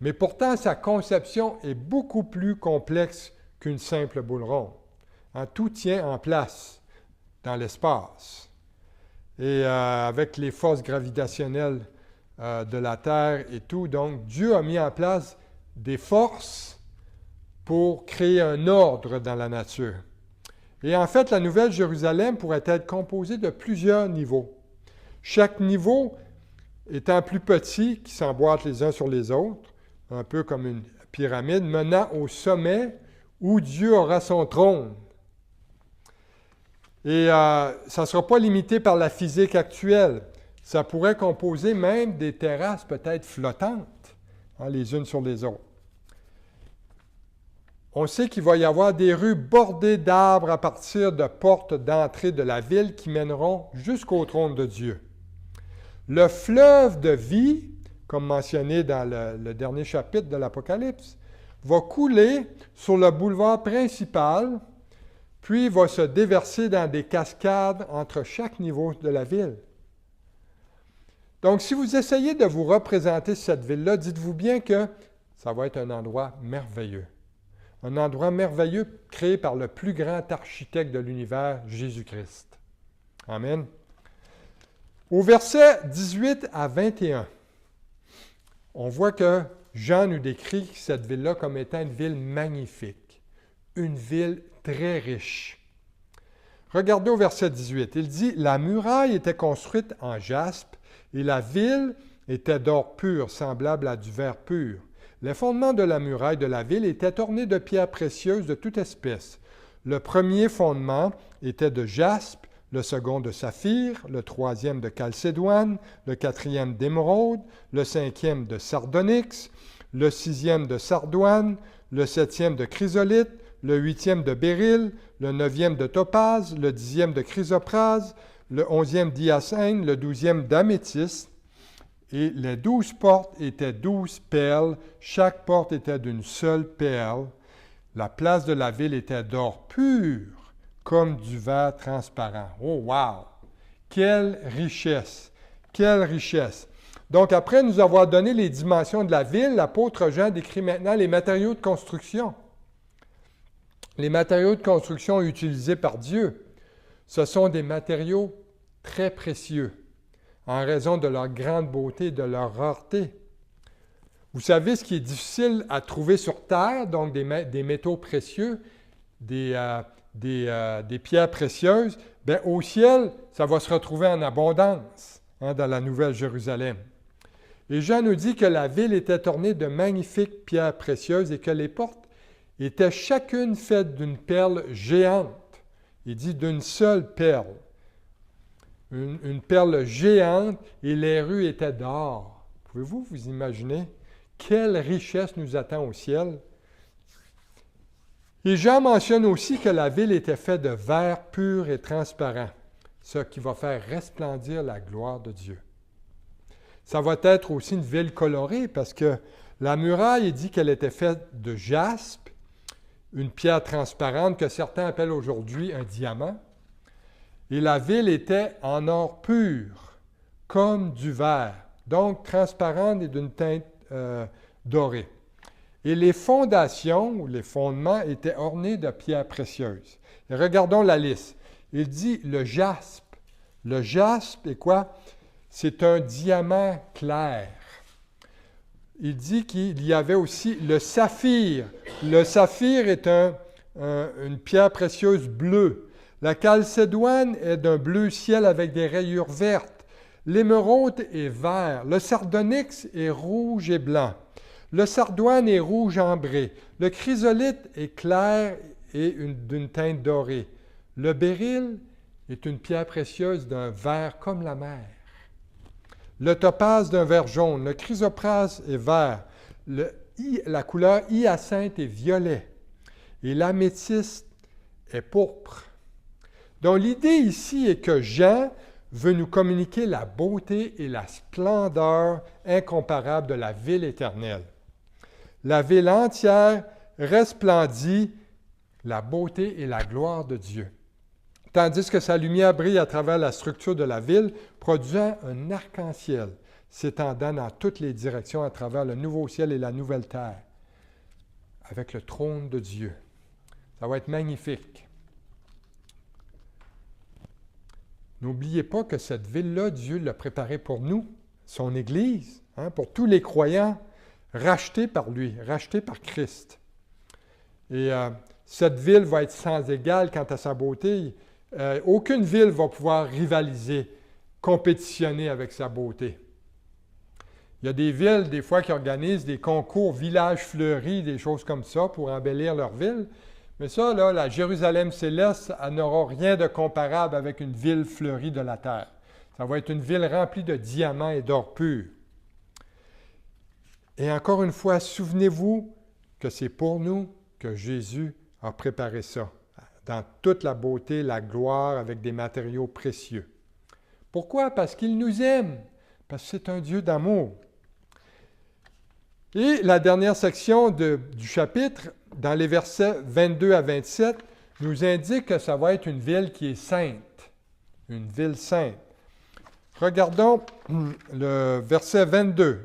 Speaker 1: Mais pourtant, sa conception est beaucoup plus complexe qu'une simple boule ronde. Tout tient en place dans l'espace. Et avec les forces gravitationnelles de la Terre et tout, donc Dieu a mis en place des forces pour créer un ordre dans la nature. Et en fait, la Nouvelle Jérusalem pourrait être composée de plusieurs niveaux. Chaque niveau étant plus petit, qui s'emboîtent les uns sur les autres, un peu comme une pyramide, menant au sommet où Dieu aura son trône Et ça ne sera pas limité par la physique actuelle. Ça pourrait composer même des terrasses peut-être flottantes, hein, les unes sur les autres. On sait qu'il va y avoir des rues bordées d'arbres à partir de portes d'entrée de la ville qui mèneront jusqu'au trône de Dieu. Le fleuve de vie, comme mentionné dans le dernier chapitre de l'Apocalypse, va couler sur le boulevard principal, puis va se déverser dans des cascades entre chaque niveau de la ville. Donc, si vous essayez de vous représenter cette ville-là, dites-vous bien que ça va être un endroit merveilleux. Un endroit merveilleux créé par le plus grand architecte de l'univers, Jésus-Christ. Amen. Au verset 18 à 21, on voit que Jean nous décrit cette ville-là comme étant une ville magnifique, une ville très riche. Regardez au verset 18, il dit « La muraille était construite en jaspe et la ville était d'or pur, semblable à du verre pur. Les fondements de la muraille de la ville étaient ornés de pierres précieuses de toute espèce. Le premier fondement était de jaspe, le second de saphir, le troisième de chalcédoine, le quatrième d'émeraude, le cinquième de sardonyx, le sixième de sardoine, le septième de chrysolite, le huitième de béryl, le neuvième de topaze, le dixième de chrysoprase, le onzième d'hyacinthe, le douzième d'améthyste. Et les 12 portes étaient 12 perles, chaque porte était d'une seule perle. La place de la ville était d'or pur, comme du verre transparent. Oh, wow! Quelle richesse! Quelle richesse! Donc, après nous avoir donné les dimensions de la ville, l'apôtre Jean décrit maintenant les matériaux de construction. Les matériaux de construction utilisés par Dieu, ce sont des matériaux très précieux, en raison de leur grande beauté et de leur rareté. Vous savez ce qui est difficile à trouver sur Terre, donc des métaux précieux, des pierres précieuses, bien, au ciel, ça va se retrouver en abondance, hein, dans la Nouvelle Jérusalem. Et Jean nous dit que la ville était ornée de magnifiques pierres précieuses et que les portes étaient chacune faites d'une perle géante. Il dit d'une seule perle. Une perle géante et les rues étaient d'or. Pouvez-vous vous imaginer quelle richesse nous attend au ciel? Et Jean mentionne aussi que la ville était faite de verre pur et transparent, ce qui va faire resplendir la gloire de Dieu. Ça va être aussi une ville colorée parce que la muraille, il dit qu'elle était faite de jaspe, une pierre transparente que certains appellent aujourd'hui un diamant. Et la ville était en or pur, comme du verre, donc transparente et d'une teinte dorée. Et les fondations, ou les fondements, étaient ornés de pierres précieuses. Et regardons la liste. Il dit le jaspe. Le jaspe est quoi? C'est un diamant clair. Il dit qu'il y avait aussi le saphir. Le saphir est une pierre précieuse bleue. La chalcédoine est d'un bleu ciel avec des rayures vertes. L'émeraude est vert. Le sardonyx est rouge et blanc. Le sardoine est rouge ambré. Le chrysolite est clair et d'une teinte dorée. Le béryl est une pierre précieuse d'un vert comme la mer. Le topaze d'un vert jaune. Le chrysoprase est vert. La couleur hyacinthe est violet. Et l'améthyste est pourpre. Donc, l'idée ici est que Jean veut nous communiquer la beauté et la splendeur incomparable de la ville éternelle. La ville entière resplendit la beauté et la gloire de Dieu, tandis que sa lumière brille à travers la structure de la ville, produisant un arc-en-ciel s'étendant dans toutes les directions à travers le nouveau ciel et la nouvelle terre, avec le trône de Dieu. Ça va être magnifique. N'oubliez pas que cette ville-là, Dieu l'a préparée pour nous, son Église, hein, pour tous les croyants rachetés par lui, rachetés par Christ. Et cette ville va être sans égale quant à sa beauté. Aucune ville ne va pouvoir rivaliser, compétitionner avec sa beauté. Il y a des villes, des fois, qui organisent des concours villages fleuris, des choses comme ça, pour embellir leur ville. Mais ça, là, la Jérusalem céleste, elle n'aura rien de comparable avec une ville fleurie de la terre. Ça va être une ville remplie de diamants et d'or pur. Et encore une fois, souvenez-vous que c'est pour nous que Jésus a préparé ça, dans toute la beauté, la gloire, avec des matériaux précieux. Pourquoi? Parce qu'il nous aime, parce que c'est un Dieu d'amour. Et la dernière section du chapitre, dans les versets 22 à 27, nous indique que ça va être une ville qui est sainte, une ville sainte. Regardons le verset 22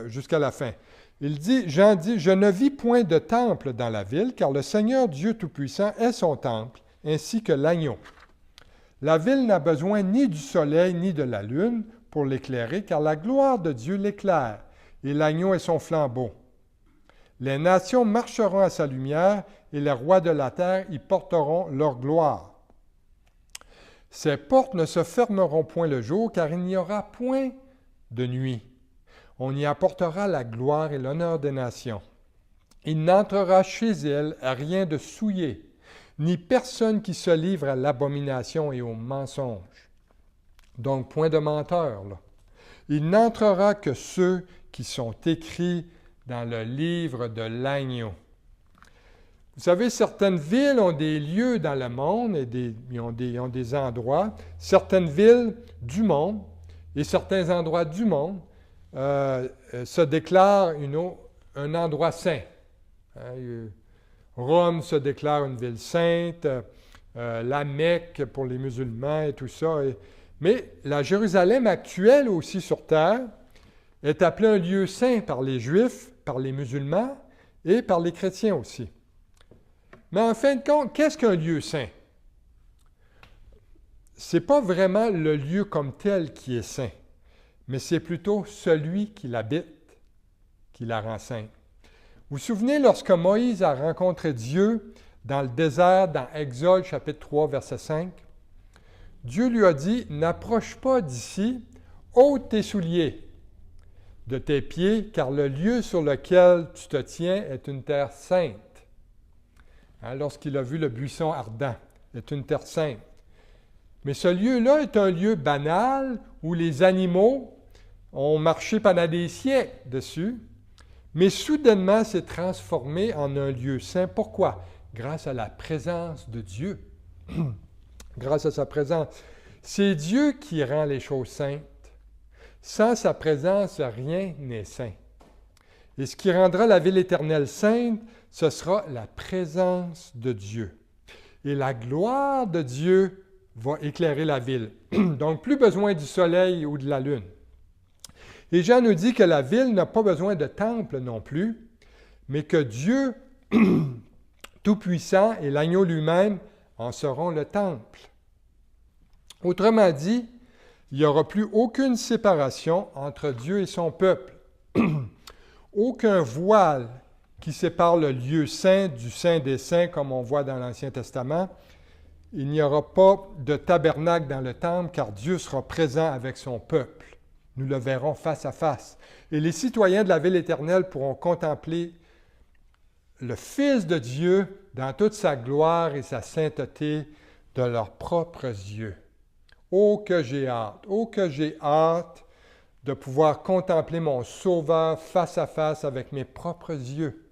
Speaker 1: jusqu'à la fin. Jean dit, « Je ne vis point de temple dans la ville, car le Seigneur Dieu Tout-Puissant est son temple, ainsi que l'agneau. La ville n'a besoin ni du soleil ni de la lune pour l'éclairer, car la gloire de Dieu l'éclaire, et l'agneau est son flambeau. Les nations marcheront à sa lumière, et les rois de la terre y porteront leur gloire. Ses portes ne se fermeront point le jour, car il n'y aura point de nuit. On y apportera la gloire et l'honneur des nations. Il n'entrera chez elle rien de souillé, ni personne qui se livre à l'abomination et au mensonge. » Donc, point de menteur, là. Il n'entrera que ceux qui sont écrits dans le livre de l'agneau. Vous savez, certaines villes ont des lieux dans le monde, et ils ont des endroits. Certaines villes du monde et certains endroits du monde se déclarent un endroit saint. Rome se déclare une ville sainte, la Mecque pour les musulmans et tout ça. Mais la Jérusalem actuelle aussi sur terre est appelée un lieu saint par les Juifs, par les musulmans et par les chrétiens aussi. Mais en fin de compte, qu'est-ce qu'un lieu saint? Ce n'est pas vraiment le lieu comme tel qui est saint, mais c'est plutôt celui qui l'habite qui la rend sainte. Vous vous souvenez, lorsque Moïse a rencontré Dieu dans le désert, dans Exode chapitre 3, verset 5, Dieu lui a dit, « N'approche pas d'ici, ôte tes souliers de tes pieds, car le lieu sur lequel tu te tiens est une terre sainte. » Lorsqu'il a vu le buisson ardent, est une terre sainte. Mais ce lieu-là est un lieu banal où les animaux ont marché pendant des siècles dessus, mais soudainement s'est transformé en un lieu saint. Pourquoi? Grâce à la présence de Dieu. Grâce à sa présence. C'est Dieu qui rend les choses saintes. Sans sa présence, rien n'est saint. Et ce qui rendra la ville éternelle sainte, ce sera la présence de Dieu. Et la gloire de Dieu va éclairer la ville. Donc, plus besoin du soleil ou de la lune. Et Jean nous dit que la ville n'a pas besoin de temple non plus, mais que Dieu Tout-Puissant et l'agneau lui-même en seront le temple. Autrement dit, il n'y aura plus aucune séparation entre Dieu et son peuple. Aucun voile qui sépare le lieu saint du saint des saints, comme on voit dans l'Ancien Testament. Il n'y aura pas de tabernacle dans le temple, car Dieu sera présent avec son peuple. Nous le verrons face à face. Et les citoyens de la ville éternelle pourront contempler le Fils de Dieu dans toute sa gloire et sa sainteté de leurs propres yeux. Oh que j'ai hâte, oh que j'ai hâte de pouvoir contempler mon Sauveur face à face avec mes propres yeux.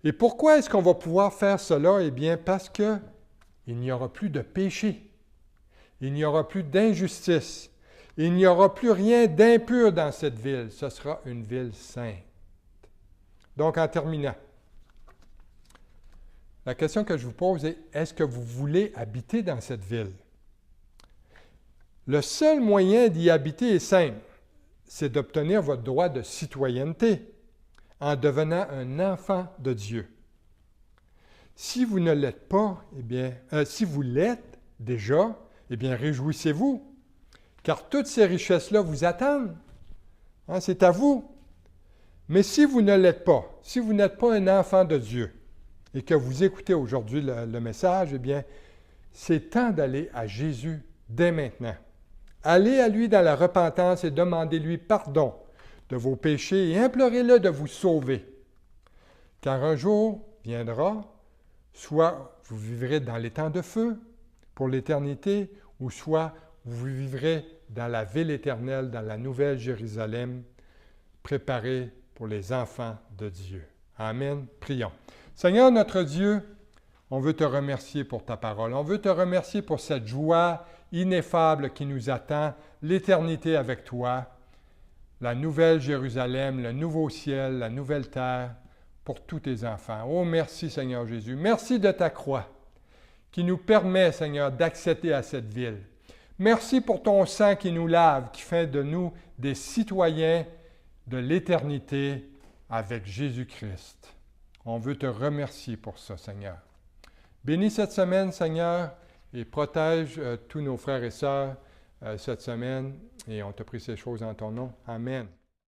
Speaker 1: Et pourquoi est-ce qu'on va pouvoir faire cela? Eh bien, parce qu'il n'y aura plus de péché, il n'y aura plus d'injustice, il n'y aura plus rien d'impur dans cette ville. Ce sera une ville sainte. Donc, en terminant, la question que je vous pose est, est-ce que vous voulez habiter dans cette ville? Le seul moyen d'y habiter est simple, c'est d'obtenir votre droit de citoyenneté en devenant un enfant de Dieu. Si vous ne l'êtes pas, eh bien, si vous l'êtes déjà, eh bien, réjouissez-vous, car toutes ces richesses-là vous attendent. C'est à vous. Mais si vous ne l'êtes pas, si vous n'êtes pas un enfant de Dieu et que vous écoutez aujourd'hui le message, eh bien, c'est temps d'aller à Jésus dès maintenant. Allez à lui dans la repentance et demandez-lui pardon de vos péchés et implorez-le de vous sauver. Car un jour viendra soit vous vivrez dans les temps de feu pour l'éternité, ou soit vous vivrez dans la ville éternelle, dans la nouvelle Jérusalem, préparée pour les enfants de Dieu. Amen. Prions. Seigneur notre Dieu, on veut te remercier pour ta parole. On veut te remercier pour cette joie ineffable qui nous attend, l'éternité avec toi, la nouvelle Jérusalem, le nouveau ciel, la nouvelle terre pour tous tes enfants. Oh, merci Seigneur Jésus. Merci de ta croix qui nous permet, Seigneur, d'accéder à cette ville. Merci pour ton sang qui nous lave, qui fait de nous des citoyens de l'éternité avec Jésus-Christ. On veut te remercier pour ça, Seigneur. Bénis cette semaine, Seigneur, et protège tous nos frères et sœurs cette semaine. Et on te prie ces choses en ton nom. Amen.